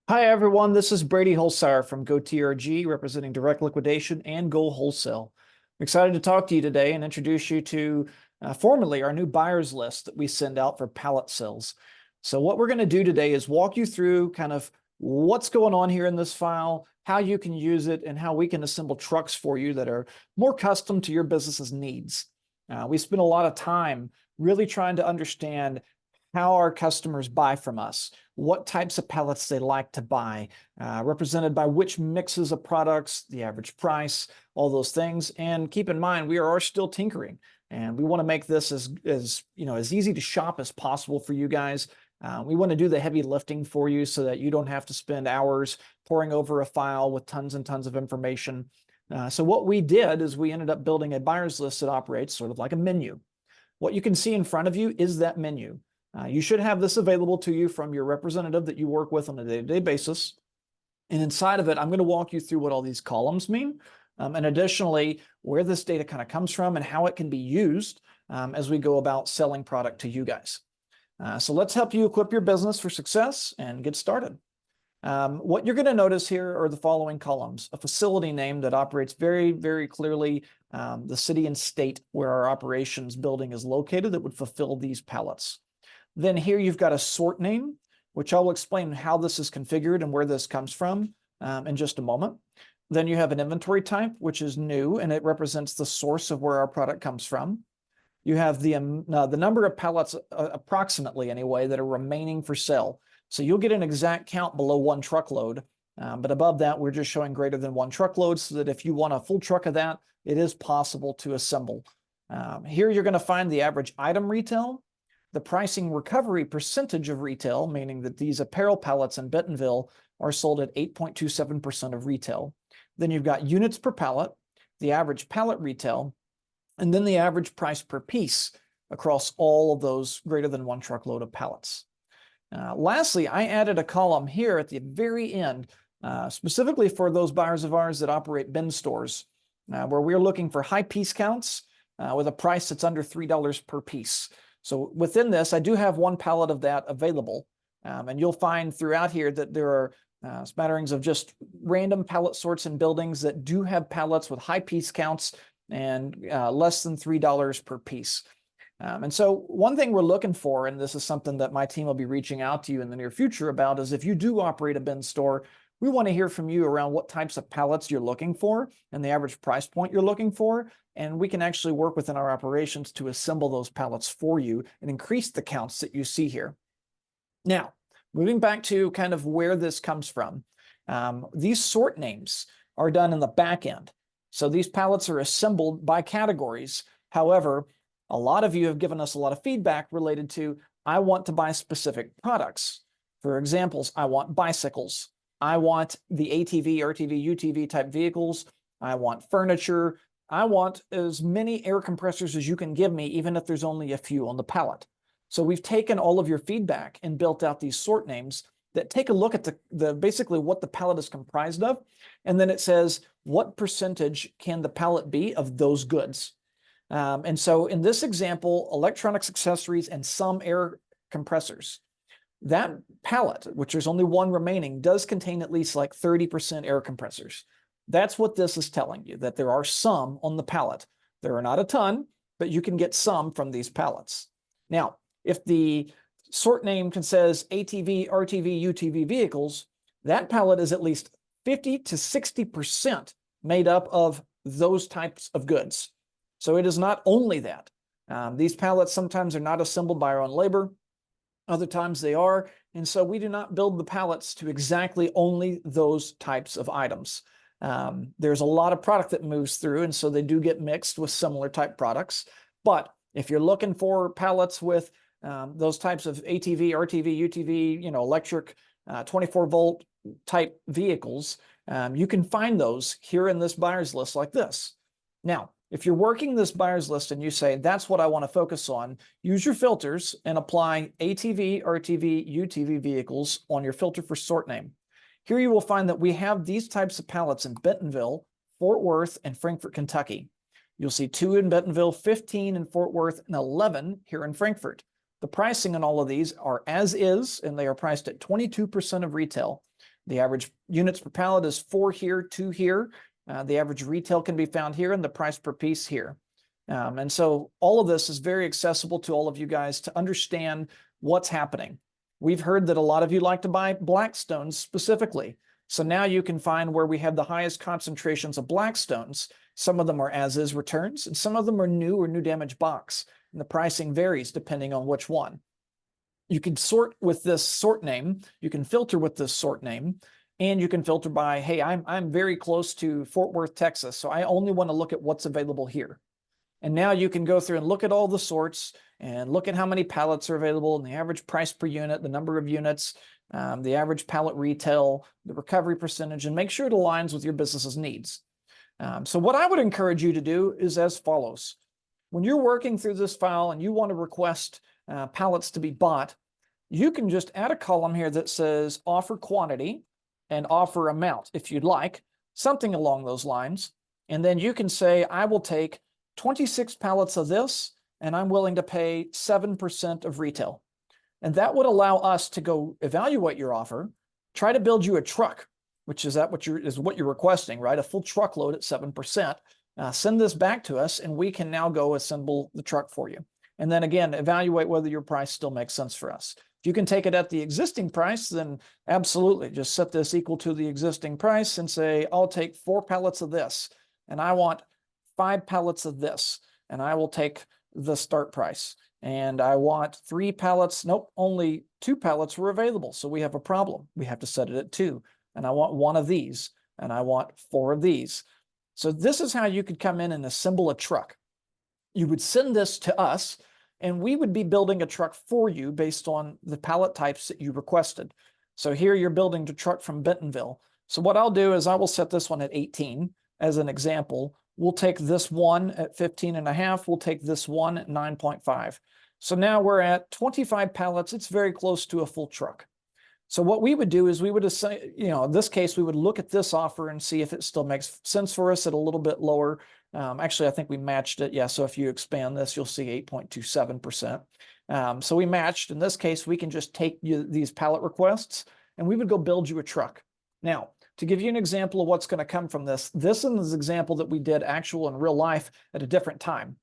Hi, everyone. This is Brady Holsire from GoTRG, representing Direct Liquidation and Go Wholesale. I'm excited to talk to you today and introduce you to formally our new buyers list that we send out for pallet sales. So what we're going to do today is walk you through kind of what's going on here in this file, how you can use it, and how we can assemble trucks for you that are more custom to your business's needs. We spend a lot of time really trying to understand how our customers buy from us, what types of pallets they like to buy, represented by which mixes of products, the average price, all those things. And keep in mind, we are still tinkering, and we want to make this as easy to shop as possible for you guys. We want to do the heavy lifting for you so that you don't have to spend hours poring over a file with tons and tons of information. So what we did is we ended up building a buyer's list that operates sort of like a menu. What you can see in front of you is that menu. You should have this available to you from your representative that you work with on a day-to-day basis. And inside of it, I'm going to walk you through what all these columns mean, and additionally, where this data kind of comes from and how it can be used as we go about selling product to you guys. So let's help you equip your business for success and get started. What you're going to notice here are the following columns: a facility name that operates very, very clearly the city and state where our operations building is located that would fulfill these pallets. Then here you've got a sort name, which I'll explain how this is configured and where this comes from in just a moment. Then you have an inventory type, which is new, and it represents the source of where our product comes from. You have the number of pallets, approximately anyway, that are remaining for sale. So you'll get an exact count below one truckload, but above that, we're just showing greater than one truckload so that if you want a full truck of that, it is possible to assemble. Here you're going to find the average item retail, the pricing recovery percentage of retail, meaning that these apparel pallets in Bentonville are sold at 8.27% of retail. Then you've got units per pallet, the average pallet retail, and then the average price per piece across all of those greater than one truckload of pallets. Lastly, I added a column here at the very end, specifically for those buyers of ours that operate bin stores, where we're looking for high piece counts with a price that's under $3 per piece. So within this, I do have one pallet of that available. And you'll find throughout here that there are smatterings of just random pallet sorts and buildings that do have pallets with high piece counts and less than $3 per piece. And so one thing we're looking for, and this is something that my team will be reaching out to you in the near future about, is if you do operate a bin store, we want to hear from you around what types of pallets you're looking for and the average price point you're looking for. And we can actually work within our operations to assemble those pallets for you and increase the counts that you see here. Now, moving back to kind of where this comes from, these sort names are done in the back end. So these pallets are assembled by categories. However, a lot of you have given us a lot of feedback related to, I want to buy specific products. For examples, I want bicycles. I want the ATV, RTV, UTV type vehicles. I want furniture. I want as many air compressors as you can give me, even if there's only a few on the pallet. So we've taken all of your feedback and built out these sort names that take a look at the basically what the pallet is comprised of. And then it says, what percentage can the pallet be of those goods? And so in this example, electronics, accessories, and some air compressors. That pallet, which there's only one remaining, does contain at least like 30% air compressors. That's what this is telling you, that there are some on the pallet. There are not a ton, but you can get some from these pallets. Now, if the sort name says ATV, RTV, UTV vehicles, that pallet is at least 50 to 60% made up of those types of goods. So it is not only that. These pallets sometimes are not assembled by our own labor. Other times they are. And so we do not build the pallets to exactly only those types of items. There's a lot of product that moves through, and so they do get mixed with similar type products. But if you're looking for pallets with those types of ATV, RTV, UTV, electric 24-volt type vehicles, you can find those here in this buyer's list like this. Now, if you're working this buyer's list and you say, that's what I want to focus on, use your filters and apply ATV, RTV, UTV vehicles on your filter for sort name. Here you will find that we have these types of pallets in Bentonville, Fort Worth, and Frankfort, Kentucky. You'll see 2 in Bentonville, 15 in Fort Worth, and 11 here in Frankfort. The pricing on all of these are as is, and they are priced at 22% of retail. The average units per pallet is 4 here, 2 here. The average retail can be found here, and the price per piece here. And so all of this is very accessible to all of you guys to understand what's happening. We've heard that a lot of you like to buy Blackstones specifically. So now you can find where we have the highest concentrations of Blackstones. Some of them are as-is returns, and some of them are new or new damage box. And the pricing varies depending on which one. You can sort with this sort name. You can filter with this sort name. And you can filter by, hey, I'm very close to Fort Worth, Texas, so I only want to look at what's available here. And now you can go through and look at all the sorts and look at how many pallets are available and the average price per unit, the number of units, the average pallet retail, the recovery percentage, and make sure it aligns with your business's needs. So what I would encourage you to do is as follows. When you're working through this file and you want to request pallets to be bought, you can just add a column here that says offer quantity and offer amount if you'd like, something along those lines. And then you can say, I will take 26 pallets of this, and I'm willing to pay 7% of retail. And that would allow us to go evaluate your offer, try to build you a truck, which is what you're requesting, right? A full truckload at 7%. Send this back to us, and we can now go assemble the truck for you. And then again, evaluate whether your price still makes sense for us. If you can take it at the existing price, then absolutely, just set this equal to the existing price and say, I'll take 4 pallets of this, and I want 5 pallets of this, and I will take the start price. And I want 3 pallets. Nope, only 2 pallets were available, so we have a problem. We have to set it at 2. And I want 1 of these, and I want 4 of these. So this is how you could come in and assemble a truck. You would send this to us, and we would be building a truck for you based on the pallet types that you requested. So here you're building the truck from Bentonville. So what I'll do is I will set this one at 18 as an example. We'll take this one at 15.5. We'll take this one at 9.5. So now we're at 25 pallets. It's very close to a full truck. So what we would do is we would say, in this case, we would look at this offer and see if it still makes sense for us at a little bit lower. Actually, I think we matched it. Yeah, so if you expand this, you'll see 8.27%. So we matched. In this case, we can just take these pallet requests, and we would go build you a truck. Now, to give you an example of what's going to come from this is an example that we did actual in real life at a different time.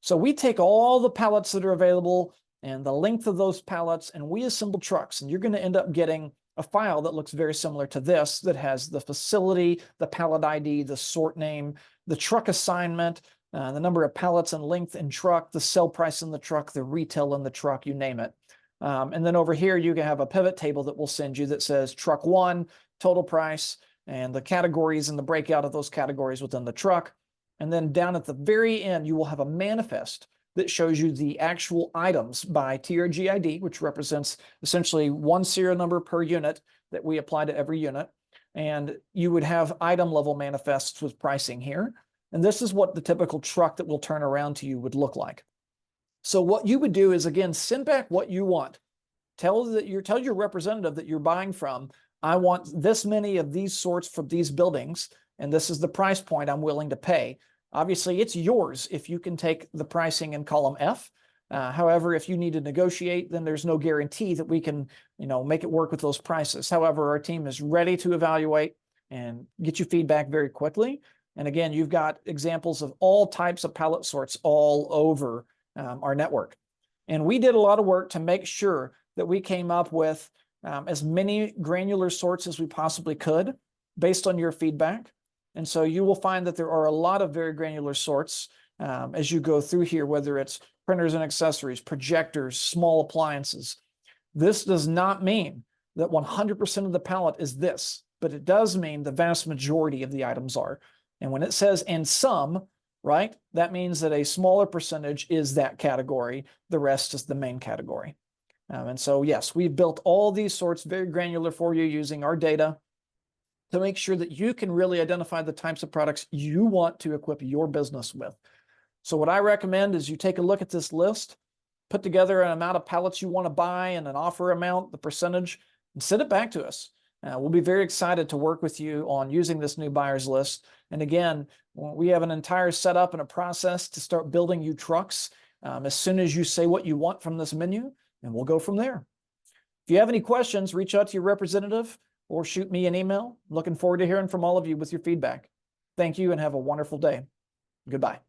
So we take all the pallets that are available and the length of those pallets, and we assemble trucks. And you're going to end up getting a file that looks very similar to this, that has the facility, the pallet ID, the sort name, the truck assignment, the number of pallets and length in truck, the sell price in the truck, the retail in the truck, you name it. And then over here, you can have a pivot table that we'll send you that says truck 1, total price, and the categories and the breakout of those categories within the truck. And then down at the very end, you will have a manifest that shows you the actual items by TRG ID, which represents essentially 1 serial number per unit that we apply to every unit. And you would have item level manifests with pricing here. And this is what the typical truck that will turn around to you would look like. So what you would do is, again, send back what you want. Tell your representative that you're buying from, I want this many of these sorts for these buildings, and this is the price point I'm willing to pay. Obviously, it's yours if you can take the pricing in column F. However, if you need to negotiate, then there's no guarantee that we can, make it work with those prices. However, our team is ready to evaluate and get you feedback very quickly. And again, you've got examples of all types of pallet sorts all over our network. And we did a lot of work to make sure that we came up with as many granular sorts as we possibly could based on your feedback. And so you will find that there are a lot of very granular sorts as you go through here, whether it's printers and accessories, projectors, small appliances. This does not mean that 100% of the pallet is this, but it does mean the vast majority of the items are. And when it says "and some," right, that means that a smaller percentage is that category. The rest is the main category. And so, yes, we've built all these sorts very granular for you using our data to make sure that you can really identify the types of products you want to equip your business with. So what I recommend is you take a look at this list, put together an amount of pallets you want to buy and an offer amount, the percentage, and send it back to us. We'll be very excited to work with you on using this new buyers list. And again, we have an entire setup and a process to start building you trucks as soon as you say what you want from this menu, and we'll go from there. If you have any questions, reach out to your representative. or shoot me an email. Looking forward to hearing from all of you with your feedback. Thank you and have a wonderful day. Goodbye.